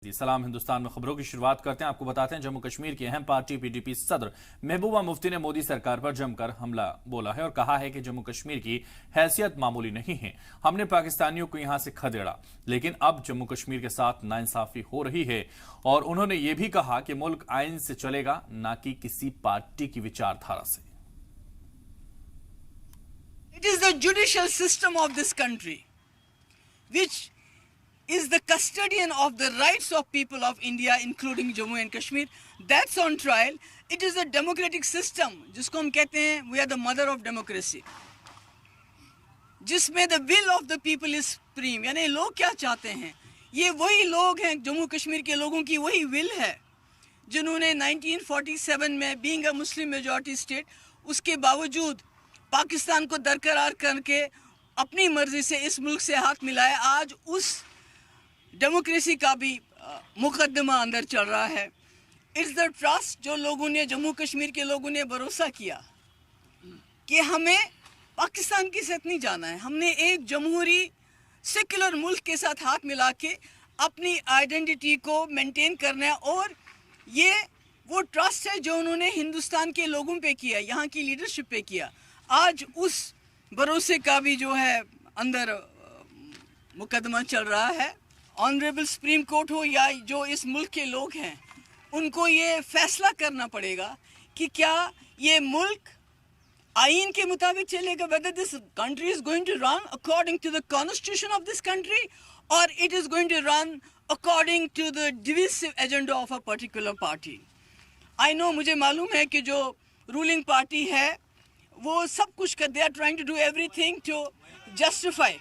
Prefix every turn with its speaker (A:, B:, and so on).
A: सलाम हिंदुस्तान में खबरों की शुरुआत करते हैं। आपको बताते हैं जम्मू कश्मीर की अहम पार्टी पीडीपी सदर महबूबा मुफ्ती ने मोदी सरकार पर जमकर हमला बोला है और कहा है कि जम्मू कश्मीर की हैसियत मामूली नहीं है। हमने पाकिस्तानियों को यहां से खदेड़ा, लेकिन अब जम्मू कश्मीर के साथ नाइंसाफी हो रही है। और उन्होंने ये भी कहा कि मुल्क आइन से चलेगा, न कि किसी पार्टी की विचारधारा से।
B: It is the judicial system of this country which is the custodian of the rights of people of India, including Jammu and Kashmir. That's on trial. It is a democratic system, जिसको हम कहते हैं we are the mother of democracy, जिसमें the will of the people is supreme. यानी लोग क्या चाहते हैं, ये वही लोग हैं, जम्मू कश्मीर के लोगों की वही will है जिन्होंने 1947 में being a Muslim majority state, उसके बावजूद पाकिस्तान को दरकरार करके अपनी मर्जी से इस मुल्क से हाथ मिलाया। आज उस डेमोक्रेसी का भी मुकदमा अंदर चल रहा है। इट्स द ट्रस्ट जो लोगों ने, जम्मू कश्मीर के लोगों ने भरोसा किया कि हमें पाकिस्तान के साथ नहीं जाना है, हमने एक जमहूरी सेक्युलर मुल्क के साथ हाथ मिला के अपनी आइडेंटिटी को मेंटेन करना है। और ये वो ट्रस्ट है जो उन्होंने हिंदुस्तान के लोगों पे किया, यहाँ की लीडरशिप पे किया। आज उस भरोसे का भी जो है अंदर मुकदमा चल रहा है। ऑनरेबल सुप्रीम कोर्ट हो या जो इस मुल्क के लोग हैं, उनको ये फैसला करना पड़ेगा कि क्या ये मुल्क आइन के मुताबिक चलेगा, whether this country is going to run according to the constitution of this country or it is going to run according to the divisive agenda of a particular party. I know, मुझे मालूम है कि जो ruling party है वो सब कुछ कर, they are trying to do everything to justify